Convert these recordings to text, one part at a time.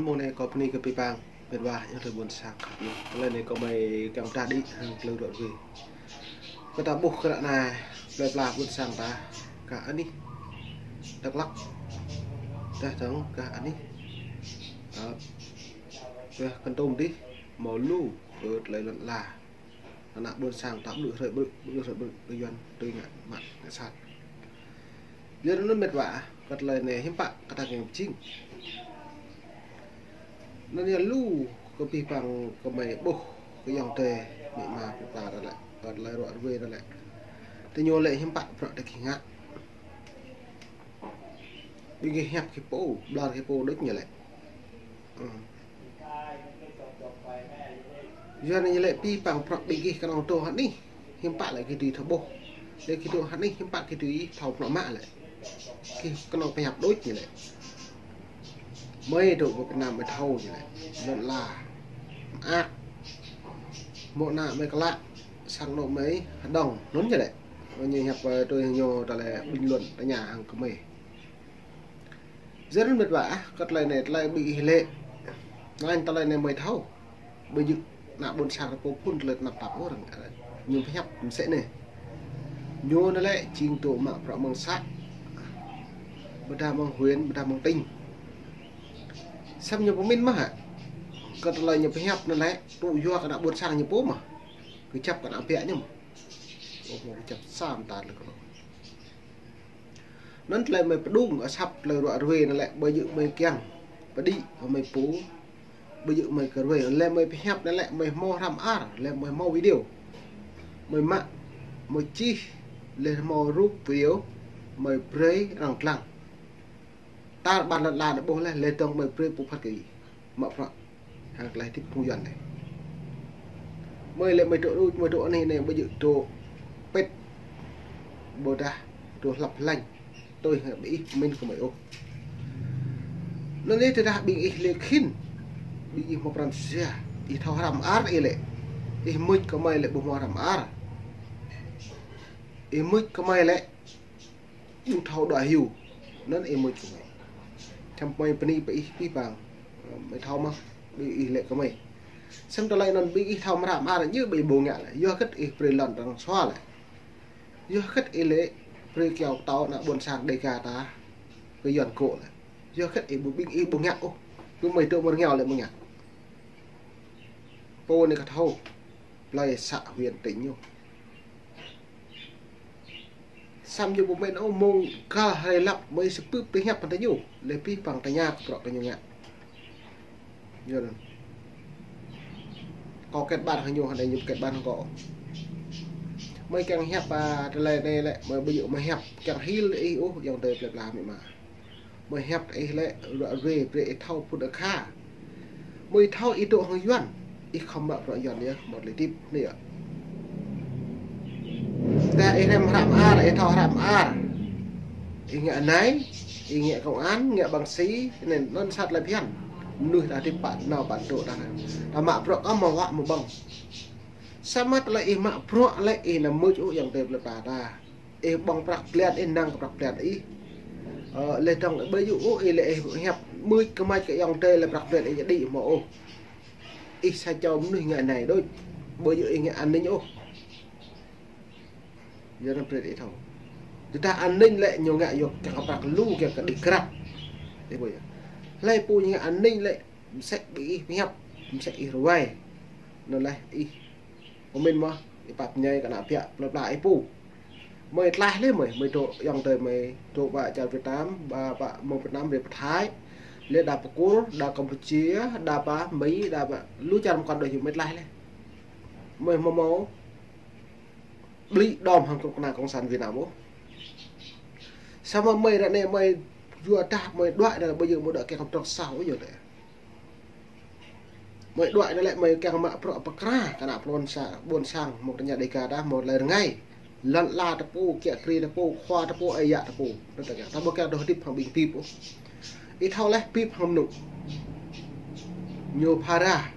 môn này có ní cái pi bang bên ngoài những thứ buồn sạc lên này có mày cầm ta đi hàng lưu đoạn về cái ta buộc cái đoạn này về là buồn sàng ta cả anh đi đắc lắc ta thắng cả anh đi về cần tôm đi màu lu vượt lấy lần là nó buồn sàng tạm được rồi bự bây giờ tôi ngại mặt sạt giờ nó mệt vả cắt lời này hiếm bạn cắt thằng chim nó như lu cái pi bằng cái mày bô cái dòng tề bị mà là lại cắt lời đoạn về lại tôi nhô lại hiếm bạn rồi để kinh ngạc bị cái hẹp cái bô đoàn cái bô đứt như lại giờ này lại pi bằng bị cái con tô hắn đi hiếm bạn lại cái tùy thầu bô đây cái tô hắn đi hiếm bạn cái tùy thầu nó mạ lại cái con phải hẹp đôi như này mấy độ của Việt Nam mới thâu như này vẫn là một nạ mấy cái lạ sang độ mấy đồng lớn như này như hẹp tôi nhiều ta là bình luận tại nhà hàng của mình rất mệt vả cắt này lại bị lệ nói anh ta lại này mới thâu bây giờ nạ buồn sang là cô phun lượt nạp tạp quá rồi nhưng phải hẹp sẽ này nhô nó lại trình tổ mạng rõ bằng sát bữa bằng huyền bữa bằng tinh xem như có minh mà hả có lời nhập hẹp nó lấy tụ do cái đã buồn sang như bố mà cứ chấp cái đã vẽ nhưng mà chấp sam tàn được nó lại mày đúng ở sắp lời đoạn ruồi nó lại bây giờ mày keng và đi và mày bố bây giờ mày cờ ruồi lên mày hẹp nó lại mày mo làm lên mày mo video mày mặn mày chi lên mo rút video mày play rằng lặng ta bàn là nó bố lên tông mày play phục phát cái mập rồi hàng lại tiếp công dần này mày lại mày chỗ này bây giờ chỗ pet bồ đà chỗ lập lành tôi bị mình của mày ô nó lấy từ đã bị lệ khinh bị một lần xe đi thao làm art ấy lệ đi mít có mày lại bùng làm art đi mít có mày lại bùng thao đòi hiểu nó em mít của mày trong mày bị bằng mày thao mà bị lệ của mày xem tao lại nó bị thao mà làm art như bị bùng ngạ lại do cách ít lần đang xóa lại do cách ấy lệ rồi kéo tao đã buồn sàng đầy cả ta cái giòn cổ lại do khách ấy bùng ngạ ô cứ mày tự một nghèo lại bùng ngạ cô này cả thâu lại xạ huyền tính nhau xăm như bố mẹ nó mông cả hay lắm mới sẽ bước tới hẹp bằng tay nhau lấy pi bằng tay nhà của tay nhau ngạ giờ có kết bàn hay nhiều hay đây nhiều kết bàn có mấy càng hẹp này lại mà bây giờ mà hẹp càng hí lại ô dòng đời lại làm mà hẹp ấy lại về thâu phụ được kha mới thâu ý độ hơi doan ít không bận rồi dọn đi một lấy tiếp này ạ ta ấy em làm lại thâu làm ý nghĩa nấy ý nghĩa công án nghĩa bằng sĩ nên nó sát lại phiền nuôi đã tiếp bạn nào bạn độ đã mạ pro có mà họa một bằng sao mắt lại mạ pro lại là mưa chỗ dòng đời là bà ta bằng bạc liền năng bạc liền ý lên trong bây giờ lệ hẹp mươi cái mai cái dòng tê là bạc liền để đi mà ô ít sai cho người ngày này đôi bây giờ nghe an ninh ô giờ nó để thầu chúng ta an ninh lại nhiều ngại nhiều cả bạc lu kìa cả đi crap thế bây giờ lại pu như an ninh lại sẽ bị hẹp sẽ rồi nó lại ý của mình mà bạc nhây cả nạp vẹn lặp lại pu mày lại lên mày độ dòng đời mày độ bà chào Việt Nam bà một Việt Nam Việt Thái lên đạp cố đạp Campuchia đạp Mỹ đạp lũ chăn còn đời mày lại lên mày máu bị đòn hàng cộng sản Việt Nam bố sao mà mày đã này mày vừa ta mày đoại là bây giờ một đợi cái học trò sao bây giờ đấy mày đoại nó lại mày càng mạ pro bạc ra cả nạp buồn sang một nhà đầy cả đã một lần ngay lần la tập pu kia kri tập pu khoa tập pu ai dạ tập pu nó tất cả tập pu kia đồ tip hàng bình pip ít thao lấy pip hàng nụ nhiều para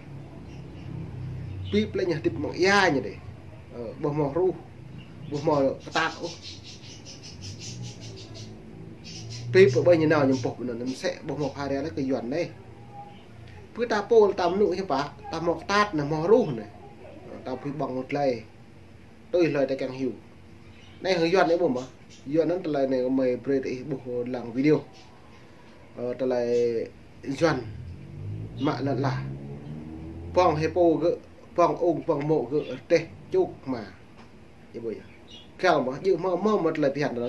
pip lại nhà tip mỏng ya như thế bò mò ru bò mò tạt pip ở bên như nào nhưng bột nó sẽ bò mò para lấy cái giòn đây cứ ta pol tam nụ chứ bà ta mọc tát là mò ru này ta phải bằng một lời tôi lời ta càng hiểu này hơi doan đấy bùm mà doan nó lời này mày pre thì bộ làm video ta lại doan mạ là phong hay po gỡ phong ông phong mộ gỡ tê chúc mà như bây giờ kêu mà như mơ một lời phiền đó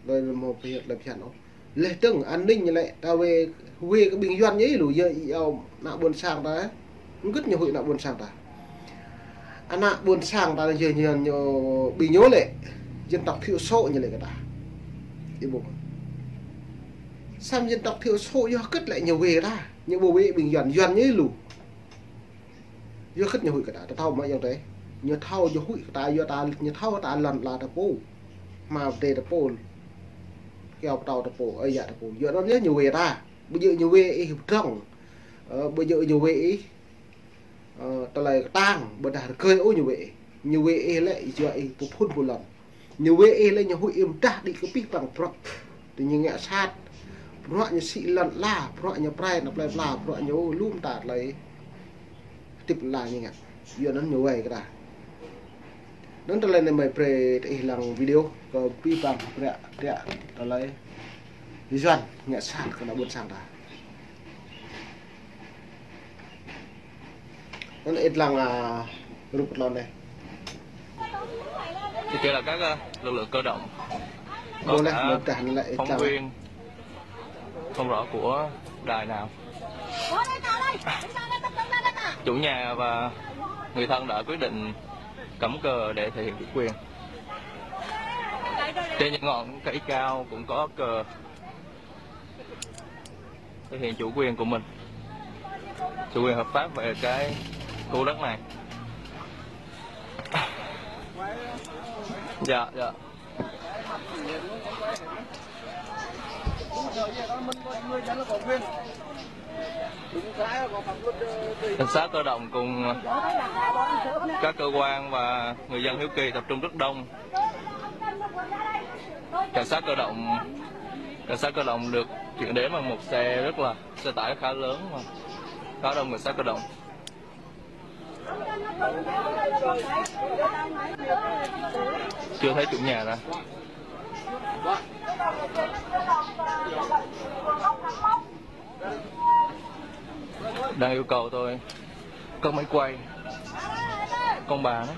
rồi một việc lời phiền đó lệ từng an ninh như lệ ta về cái bình doan ấy đủ giờ nạ buồn sang ta rất nhiều hội nạ buồn sang ta anh nạ buồn sang ta giờ nhiều bị nhớ lệ dân tộc thiểu số như lệ cái ta đi bộ xem dân tộc thiểu số do cất lại nhiều về ta những bộ bị bình doan ấy lù do cất nhiều hội cái ta thâu mà giống thế như thâu do hội ta do ta như thâu ta lần là ta po mà về ta po kéo tàu tập bộ ấy dạ tập bộ giờ nó rất nhiều về ta bây giờ nhiều về trong bây giờ nhiều về ta lại tang bữa đã khơi ô nhiều về lại vậy một phút một lần nhiều về lại nhiều hội im ta đi cái pít bằng pro thì như ngã sát pro như xị lần la pro như prai nó prai la pro như lùm tạt lại tiếp là như ngã giờ nó nhiều về cái ta nó ta lên này mày pre thì làm video có pi bằng rẻ ta lấy doan ngã sát cái nó buồn sang ta nó ít lần rụt lon này thì kia là các lực lượng cơ động có cả phóng viên không rõ của đài nào. Chủ nhà và người thân đã quyết định cắm cờ để thể hiện chủ quyền. Trên những ngọn cây cao cũng có cờ thể hiện chủ quyền của mình, chủ quyền hợp pháp về cái khu đất này. Dạ. Cảnh sát cơ động cùng các cơ quan và người dân hiếu kỳ tập trung rất đông. Cảnh sát cơ động được chuyển đến bằng một xe xe tải khá lớn mà khá đông cảnh sát cơ động. Chưa thấy chủ nhà ra. Đang yêu cầu tôi có máy quay con bà đó.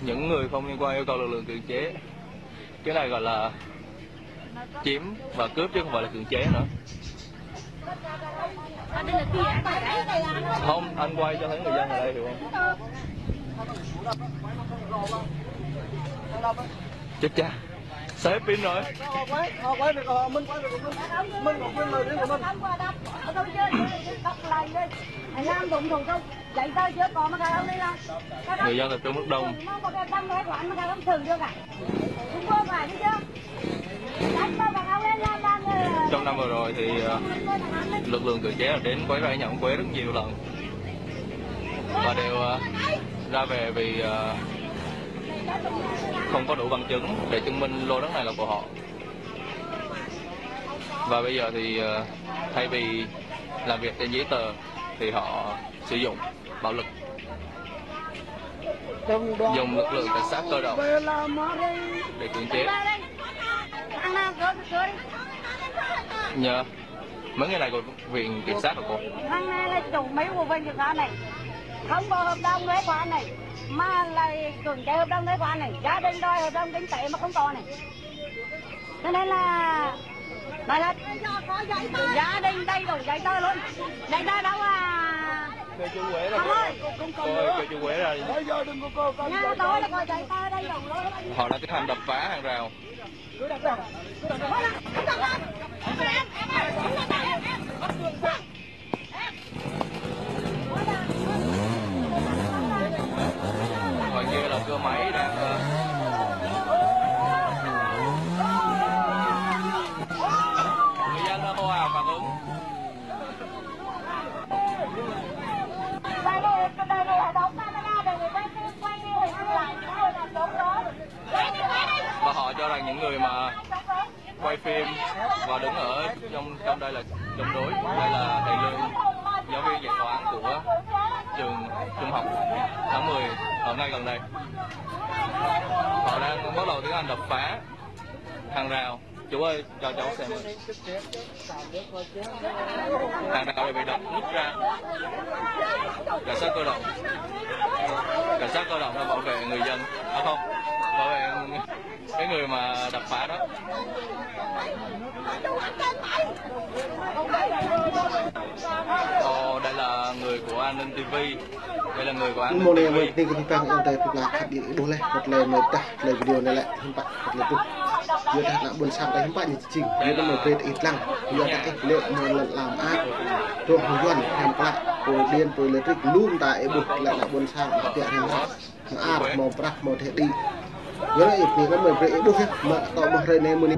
Những người không liên quan yêu cầu lực lượng cưỡng chế. Cái này gọi là chiếm và cướp chứ không phải là cưỡng chế nữa. Không, anh quay cho thấy người dân ở đây hiểu không? Chết cha, xếp pin rồi. Người dân tập trung rất đông. Trong năm vừa rồi thì lực lượng cưỡng chế đến quấy rầy nhận quấy rất nhiều lần và đều ra về vì không có đủ bằng chứng để chứng minh lô đất này là của họ. Và bây giờ thì thay vì làm việc trên giấy tờ thì họ sử dụng bạo lực, dùng lực lượng cảnh sát cơ động để cưỡng chế. Nhờ mấy ngày này của viện kiểm sát của cô. Thằng này là chủ mấy của viện kiểm sát này, không có hợp đồng thuế khoán này, mà lại cưỡng chế hợp đồng thuế khoán này, gia đình đòi hợp đồng kinh tế mà không có này. Cho nên là nói thật, gia đình đầy đủ giấy tờ luôn, giấy tờ đâu à? Kêu chú Quế ra. Kêu chú Quế ra. Nhà tôi là có giấy tờ đầy đủ luôn. Họ đã tiến hành đập phá hàng rào. Ngoài kia là cơ máy đang người dân đã hô hào phản ứng. là những người mà quay phim và đứng ở trong đây là chống đối. Đây là thầy Lương, giáo viên dạy toán của trường trung học tháng 10 ở ngay gần đây. Họ đang bắt đầu tiến hành đập phá hàng rào. Chú ơi, cho cháu xem. Hàng rào này bị đập nứt ra. Cảnh sát cơ động đã bảo vệ người dân, không, bảo vệ cái người mà đập phá đó. Đây là người của An ninh TV. Đây là người của An ninh TV. Mình tin cái phim em tới là khát điện đôi lên một lần một ta lời video này lại không bạn là tôi giờ thật là buồn sang đây không bạn thì chỉnh giờ nó về ít lăng giờ đã liệu mà làm ác rồi hướng dẫn làm lại rồi điên rồi lấy trích luôn tại bực lại là buồn sang tiện hàng màu bạc màu thể đi giờ này thì nó mới về đôi mà tao một này này